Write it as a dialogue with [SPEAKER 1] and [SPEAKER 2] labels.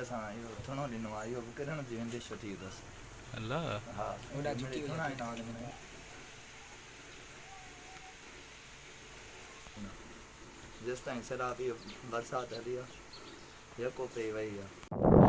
[SPEAKER 1] असां इहो थुणो ॾिनो आहे इहो बि किरण जी वेंदे छो थी अथसि
[SPEAKER 2] अलाह
[SPEAKER 1] हा थुणा ॾिना जेसि ताईं शराब इहो बरसाति हली आहे यको पई वई आहे